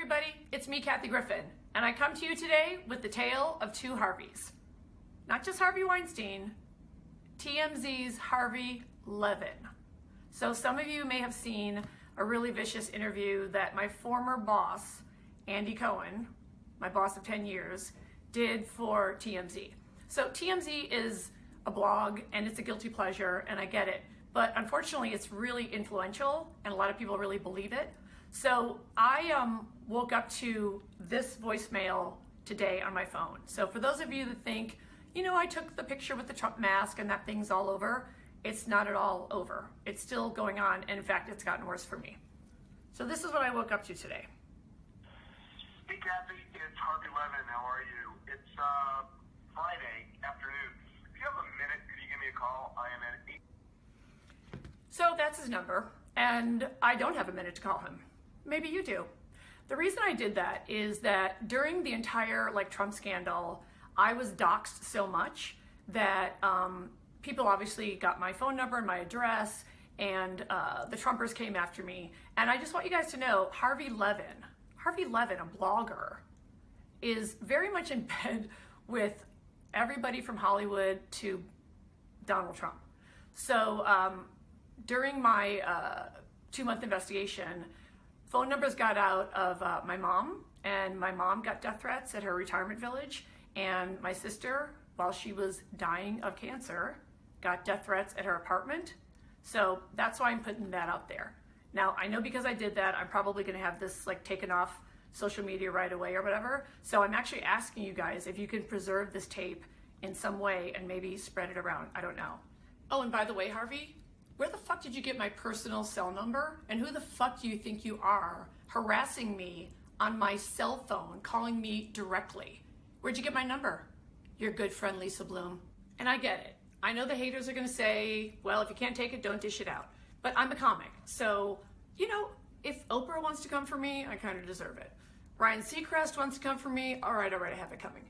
everybody, it's me, Kathy Griffin, and I come to you today with the tale of two Harveys. Not just Harvey Weinstein, TMZ's Harvey Levin. So some of you may have seen a really vicious interview that my former boss, Andy Cohen, my boss of 10 years, did for TMZ. So TMZ is a blog and it's a guilty pleasure, and I get it. But unfortunately, it's really influential and a lot of people really believe it. So I woke up to this voicemail today on my phone. So for those of you that think, you know, I took the picture with the Trump mask and that thing's all over, it's not at all over. It's still going on, and in fact, it's gotten worse for me. So this is what I woke up to today. Hey Kathy, it's Harvey Levin. How are you? It's Friday afternoon. If you have a minute, could you give me a call? I am at 8. So that's his number, and I don't have a minute to call him. Maybe you do. The reason I did that is that during the entire Trump scandal, I was doxxed so much that people obviously got my phone number and my address, and the Trumpers came after me. And I just want you guys to know, Harvey Levin, a blogger, is very much in bed with everybody from Hollywood to Donald Trump. So during my 2-month investigation, phone numbers got out of my mom, and my mom got death threats at her retirement village, and my sister, while she was dying of cancer, got death threats at her apartment. So that's why I'm putting that out there. Now, I know because I did that, I'm probably gonna have this taken off social media right away or whatever. So I'm actually asking you guys if you can preserve this tape in some way and maybe spread it around. I don't know. Oh, and by the way, Harvey, where the fuck did you get my personal cell number? And who the fuck do you think you are harassing me on my cell phone, calling me directly? Where'd you get my number? Your good friend, Lisa Bloom. And I get it. I know the haters are gonna say, well, if you can't take it, don't dish it out. But I'm a comic. So, you know, if Oprah wants to come for me, I kind of deserve it. Ryan Seacrest wants to come for me, all right, I have it coming.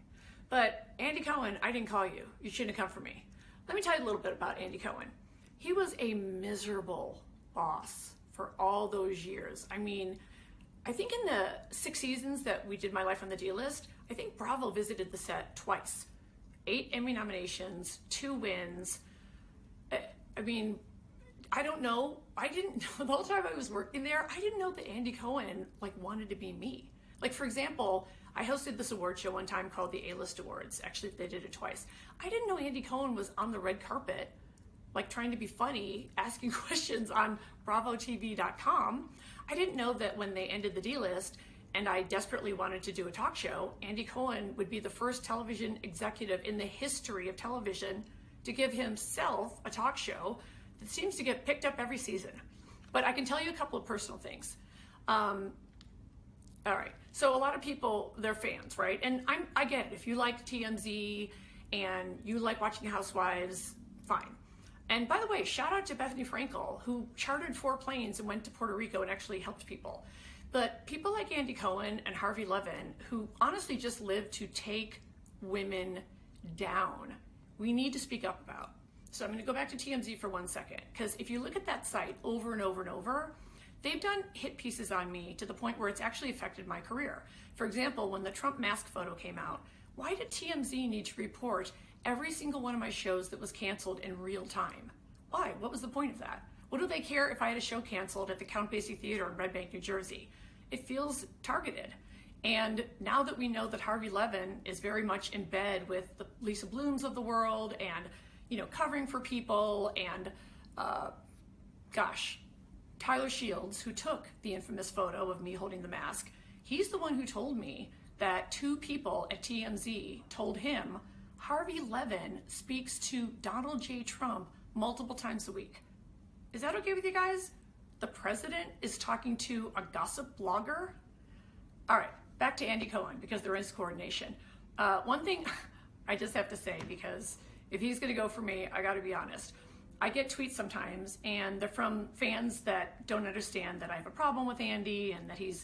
But Andy Cohen, I didn't call you. You shouldn't have come for me. Let me tell you a little bit about Andy Cohen. He was a miserable boss for all those years. I mean, I think in the 6 seasons that we did My Life on the D List, I think Bravo visited the set twice. 8 Emmy nominations, 2 wins. I mean, I don't know. I didn't know the whole time I was working there, I didn't know that Andy Cohen wanted to be me. For example, I hosted this award show one time called the A-List Awards. Actually, they did it twice. I didn't know Andy Cohen was on the red carpet trying to be funny, asking questions on BravoTV.com. I didn't know that when they ended the D-List and I desperately wanted to do a talk show, Andy Cohen would be the first television executive in the history of television to give himself a talk show that seems to get picked up every season. But I can tell you a couple of personal things. All right, so a lot of people, they're fans, right? And I get it. If you like TMZ and you like watching Housewives, fine. And by the way, shout out to Bethany Frankel, who chartered 4 planes and went to Puerto Rico and actually helped people. But people like Andy Cohen and Harvey Levin, who honestly just live to take women down, we need to speak up about. So I'm gonna go back to TMZ for 1 second, because if you look at that site over and over and over, they've done hit pieces on me to the point where it's actually affected my career. For example, when the Trump mask photo came out, why did TMZ need to report every single one of my shows that was canceled in real time? Why? What was the point of that? What do they care if I had a show canceled at the Count Basie Theater in Red Bank, New Jersey? It feels targeted. And now that we know that Harvey Levin is very much in bed with the Lisa Blooms of the world and, covering for people, and Tyler Shields, who took the infamous photo of me holding the mask, he's the one who told me that 2 people at TMZ told him Harvey Levin speaks to Donald J. Trump multiple times a week. Is that okay with you guys? The president is talking to a gossip blogger? All right, back to Andy Cohen, because there is coordination. One thing I just have to say, because if he's gonna go for me, I gotta be honest. I get tweets sometimes, and they're from fans that don't understand that I have a problem with Andy and that he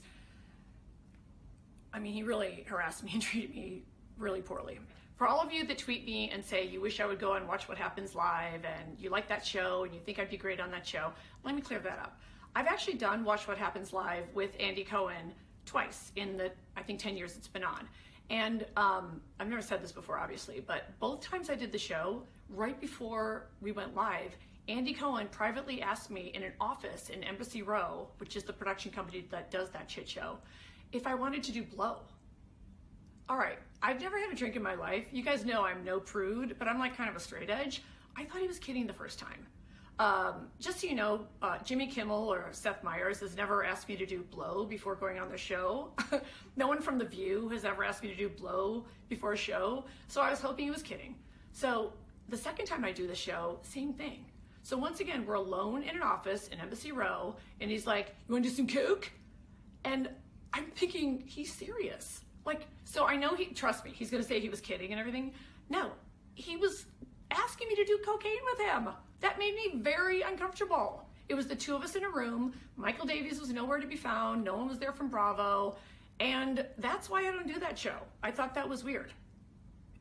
really harassed me and treated me really poorly. For all of you that tweet me and say you wish I would go and watch What Happens Live and you like that show and you think I'd be great on that show, let me clear that up. I've actually done Watch What Happens Live with Andy Cohen twice in the, I think, 10 years it's been on. And I've never said this before, obviously, but both times I did the show, right before we went live, Andy Cohen privately asked me in an office in Embassy Row, which is the production company that does that shit show, if I wanted to do blow. All right, I've never had a drink in my life. You guys know I'm no prude, but I'm like kind of a straight edge. I thought he was kidding the first time. Just so you know, Jimmy Kimmel or Seth Meyers has never asked me to do blow before going on the show. No one from The View has ever asked me to do blow before a show, so I was hoping he was kidding. So the second time I do the show, same thing. So once again, we're alone in an office in Embassy Row, and he's like, "You want to do some coke?" And I'm thinking, he's serious. Like, so I know trust me, he's going to say he was kidding and everything. No, he was asking me to do cocaine with him. That made me very uncomfortable. It was the two of us in a room. Michael Davies was nowhere to be found. No one was there from Bravo. And that's why I don't do that show. I thought that was weird.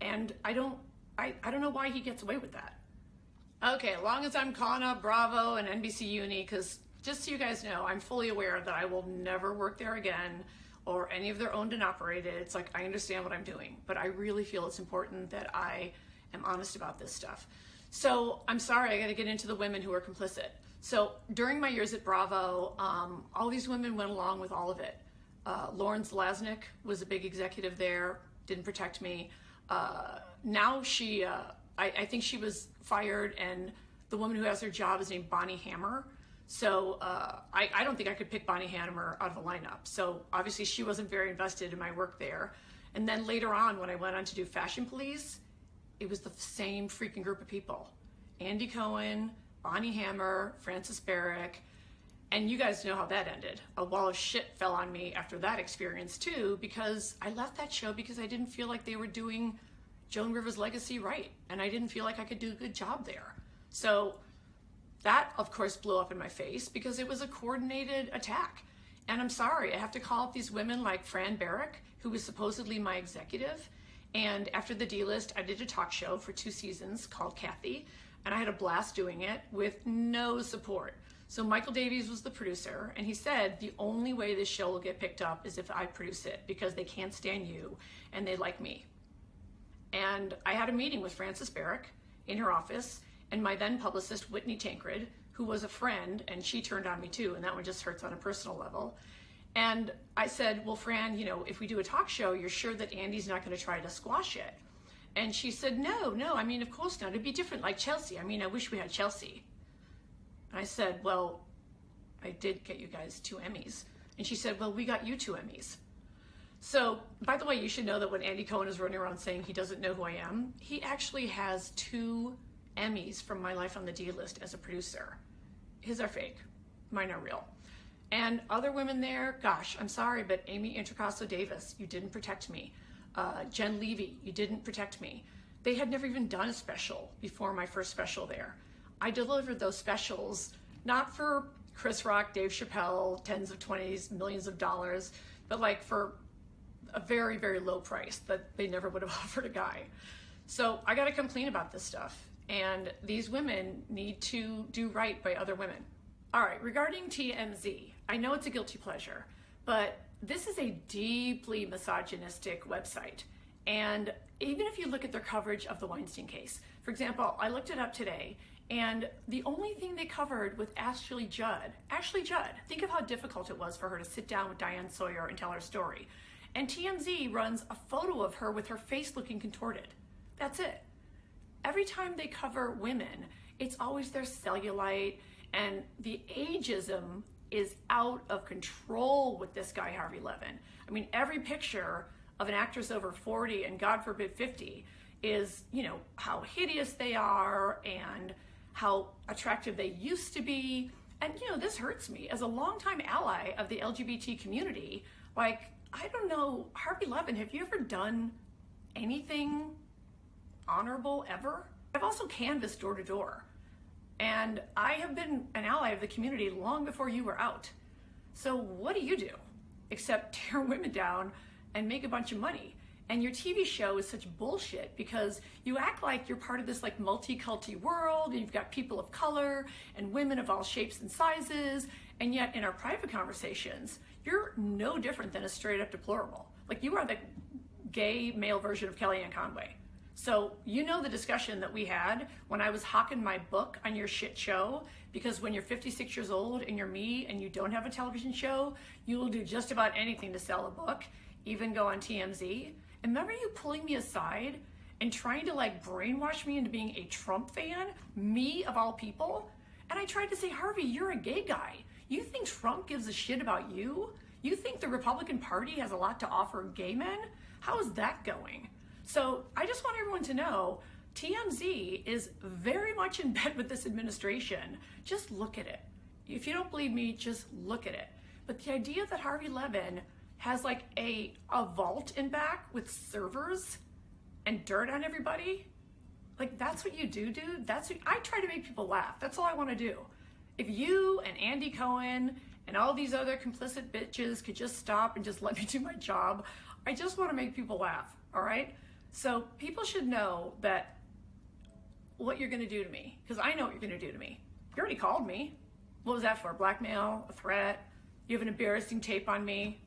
And I don't know why he gets away with that. Okay, as long as I'm calling up Bravo and NBC Uni, because just so you guys know, I'm fully aware that I will never work there again or any of their owned and operated. It's like, I understand what I'm doing, but I really feel it's important that I am honest about this stuff. So I'm sorry, I got to get into the women who are complicit. So during my years at Bravo, all these women went along with all of it. Lauren Zalaznik was a big executive there, didn't protect me. Now she, I think she was fired, and the woman who has her job is named Bonnie Hammer. So I don't think I could pick Bonnie Hammer out of a lineup. So obviously she wasn't very invested in my work there. And then later on, when I went on to do Fashion Police, it was the same freaking group of people. Andy Cohen, Bonnie Hammer, Frances Barrick, and you guys know how that ended. A wall of shit fell on me after that experience too, because I left that show because I didn't feel like they were doing Joan Rivers' legacy right, and I didn't feel like I could do a good job there. So that, of course, blew up in my face because it was a coordinated attack. And I'm sorry, I have to call up these women like Fran Barrick, who was supposedly my executive. And after the D-List, I did a talk show for 2 seasons called Kathy, and I had a blast doing it with no support. So Michael Davies was the producer, and he said the only way this show will get picked up is if I produce it, because they can't stand you and they like me. And I had a meeting with Frances Barrick in her office, and my then publicist Whitney Tancred, who was a friend, and she turned on me too, and that one just hurts on a personal level. And I said, well, Fran, you know, if we do a talk show, you're sure that Andy's not going to try to squash it? And she said, no, I mean, of course not. It'd be different, like Chelsea. I mean, I wish we had Chelsea. And I said, well, I did get you guys 2 Emmys. And she said, well, we got you 2 Emmys. So, by the way, you should know that when Andy Cohen is running around saying he doesn't know who I am, he actually has 2 Emmys from my life on the D-List as a producer. His are fake. Mine are real. And other women there, gosh, I'm sorry, but Amy Introcaso Davis, you didn't protect me. Jen Levy, you didn't protect me. They had never even done a special before my first special there. I delivered those specials, not for Chris Rock, Dave Chappelle, tens of 20s, millions of dollars, but like for a very, very low price that they never would have offered a guy. So I got to complain about this stuff. And these women need to do right by other women. All right, regarding TMZ, I know it's a guilty pleasure, but this is a deeply misogynistic website. And even if you look at their coverage of the Weinstein case, for example, I looked it up today, and the only thing they covered with Ashley Judd, think of how difficult it was for her to sit down with Diane Sawyer and tell her story. And TMZ runs a photo of her with her face looking contorted. That's it. Every time they cover women, it's always their cellulite, and the ageism is out of control with this guy, Harvey Levin. I mean, every picture of an actress over 40 and God forbid 50 is, you know, how hideous they are and how attractive they used to be. And, you know, this hurts me as a longtime ally of the LGBT community. Like, I don't know, Harvey Levin, have you ever done anything honorable ever? I've also canvassed door to door. And I have been an ally of the community long before you were out. So what do you do except tear women down and make a bunch of money? And your TV show is such bullshit because you act like you're part of this like multi-culti world, and you've got people of color and women of all shapes and sizes, And yet in our private conversations, you're no different than a straight up deplorable. Like, you are the gay male version of Kellyanne Conway. So you know the discussion that we had when I was hawking my book on your shit show, because when you're 56 years old and you're me and you don't have a television show, you will do just about anything to sell a book, even go on TMZ. And remember you pulling me aside and trying to like brainwash me into being a Trump fan, me of all people? And I tried to say, Harvey, you're a gay guy. You think Trump gives a shit about you? You think the Republican Party has a lot to offer gay men? How is that going? So I just want everyone to know, TMZ is very much in bed with this administration. Just look at it. If you don't believe me, just look at it. But the idea that Harvey Levin has like a vault in back with servers and dirt on everybody, like that's what you do, dude. That's what, I try to make people laugh. That's all I want to do. If you and Andy Cohen and all these other complicit bitches could just stop and just let me do my job, I just want to make people laugh, all right? So people should know that what you're going to do to me, because I know what you're going to do to me. You already called me. What was that for? Blackmail? A threat? You have an embarrassing tape on me?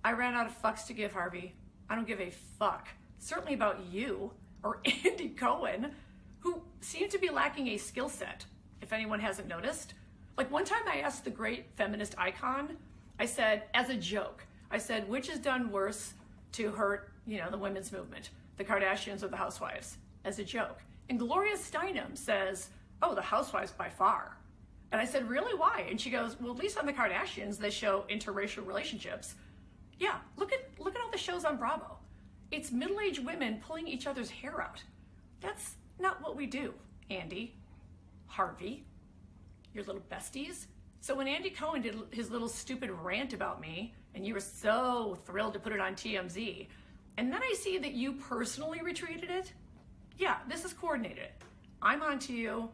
I ran out of fucks to give, Harvey. I don't give a fuck. Certainly about you or Andy Cohen, who seem to be lacking a skill set, if anyone hasn't noticed. Like one time I asked the great feminist icon, I said, as a joke, I said, which has done worse to hurt, the women's movement, the Kardashians or the housewives, as a joke. And Gloria Steinem says, oh, the housewives by far. And I said, really, why? And she goes, well, at least on the Kardashians, they show interracial relationships. Yeah, look at all the shows on Bravo. It's middle-aged women pulling each other's hair out. That's not what we do, Andy, Harvey, your little besties. So when Andy Cohen did his little stupid rant about me, and you were so thrilled to put it on TMZ, and then I see that you personally retweeted it, yeah, this is coordinated. I'm on to you.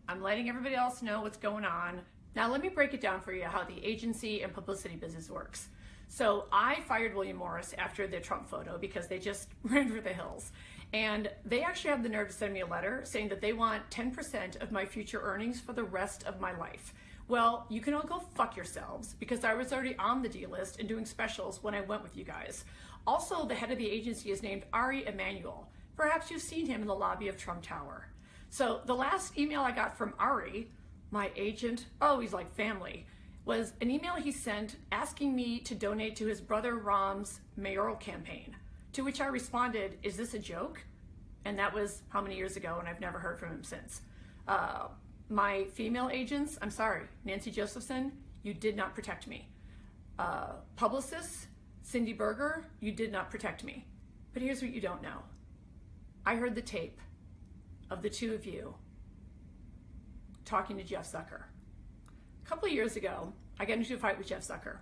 I'm letting everybody else know what's going on. Now let me break it down for you how the agency and publicity business works. So I fired William Morris after the Trump photo because they just ran for the hills. And they actually have the nerve to send me a letter saying that they want 10% of my future earnings for the rest of my life. Well, you can all go fuck yourselves because I was already on the D list and doing specials when I went with you guys. Also, the head of the agency is named Ari Emanuel. Perhaps you've seen him in the lobby of Trump Tower. So the last email I got from Ari, my agent, oh, he's like family, was an email he sent asking me to donate to his brother Ram's mayoral campaign, to which I responded, is this a joke? And that was how many years ago, and I've never heard from him since. My female agents, I'm sorry, Nancy Josephson, you did not protect me. Publicists, Cindy Berger, you did not protect me. But here's what you don't know. I heard the tape of the two of you talking to Jeff Zucker. A couple of years ago, I got into a fight with Jeff Zucker.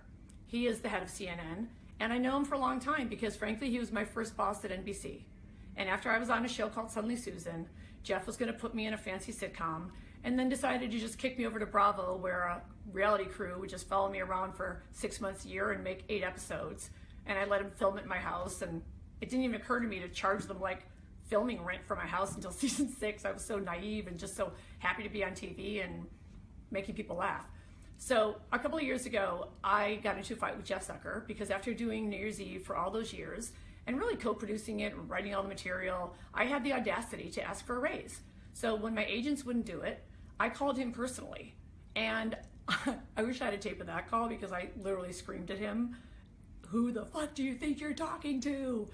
He is the head of CNN, and I know him for a long time because frankly, he was my first boss at NBC. And after I was on a show called Suddenly Susan, Jeff was gonna put me in a fancy sitcom and then decided to just kick me over to Bravo where a reality crew would just follow me around for 6 months a year and make 8 episodes. And I let him film it in my house, and it didn't even occur to me to charge them like filming rent for my house until season 6. I was so naive and just so happy to be on TV and making people laugh. So a couple of years ago, I got into a fight with Jeff Zucker because after doing New Year's Eve for all those years and really co-producing it and writing all the material, I had the audacity to ask for a raise. So when my agents wouldn't do it, I called him personally. And I wish I had a tape of that call because I literally screamed at him, who the fuck do you think you're talking to?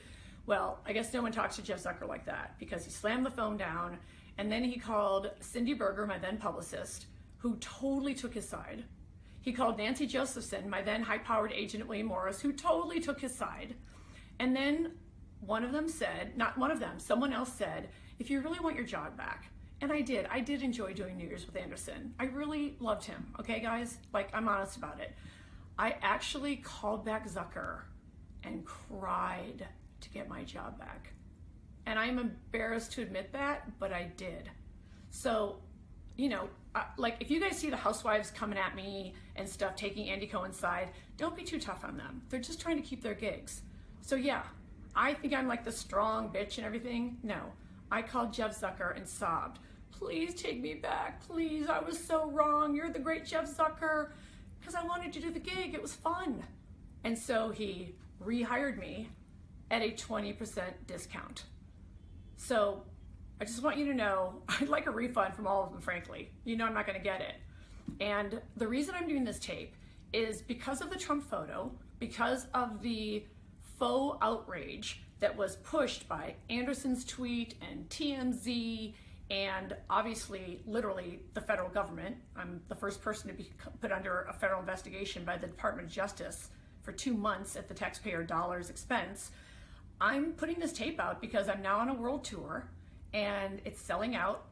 Well, I guess no one talks to Jeff Zucker like that because he slammed the phone down and then he called Cindy Berger, my then publicist, who totally took his side. He called Nancy Josephson, my then high-powered agent at William Morris, who totally took his side. And then one of them said, not one of them, someone else said, if you really want your job back, and I did enjoy doing New Year's with Anderson. I really loved him, okay guys? Like, I'm honest about it. I actually called back Zucker and cried to get my job back. And I'm embarrassed to admit that, but I did. So, like if you guys see the housewives coming at me and stuff, taking Andy Cohen's side, don't be too tough on them. They're just trying to keep their gigs. So yeah, I think I'm like the strong bitch and everything. No, I called Jeff Zucker and sobbed. Please take me back, please. I was so wrong. You're the great Jeff Zucker. because I wanted to do the gig. It was fun. And so he rehired me at a 20% discount. So I just want you to know, I'd like a refund from all of them, frankly. You know I'm not gonna get it. And the reason I'm doing this tape is because of the Trump photo, because of the faux outrage that was pushed by Anderson's tweet and TMZ and obviously, literally, the federal government. I'm the first person to be put under a federal investigation by the Department of Justice for 2 months at the taxpayer dollars expense. I'm putting this tape out because I'm now on a world tour and it's selling out.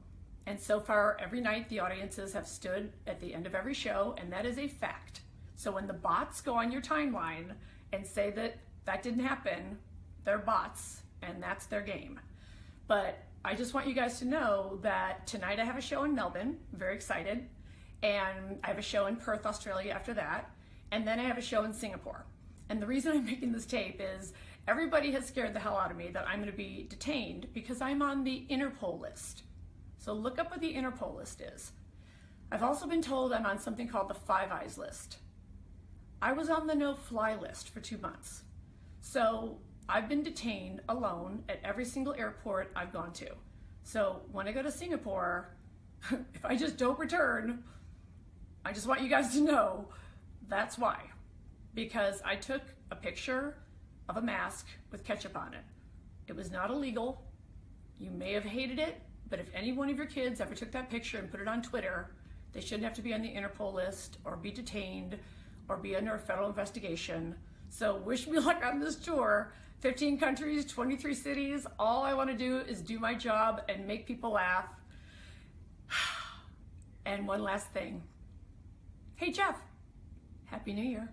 And so far, every night the audiences have stood at the end of every show, and that is a fact. So when the bots go on your timeline and say that that didn't happen, they're bots and that's their game. But I just want you guys to know that tonight I have a show in Melbourne, I'm very excited, and I have a show in Perth, Australia after that, and then I have a show in Singapore. And the reason I'm making this tape is everybody has scared the hell out of me that I'm going to be detained because I'm on the Interpol list. So look up what the Interpol list is. I've also been told I'm on something called the Five Eyes list. I was on the no-fly list for 2 months. So I've been detained alone at every single airport I've gone to. So when I go to Singapore, if I just don't return, I just want you guys to know that's why. Because I took a picture of a mask with ketchup on it. It was not illegal. You may have hated it, but if any one of your kids ever took that picture and put it on Twitter, they shouldn't have to be on the Interpol list or be detained or be under a federal investigation. So wish me luck on this tour. 15 countries, 23 cities. All I want to do is do my job and make people laugh. And one last thing. Hey Jeff, Happy New Year.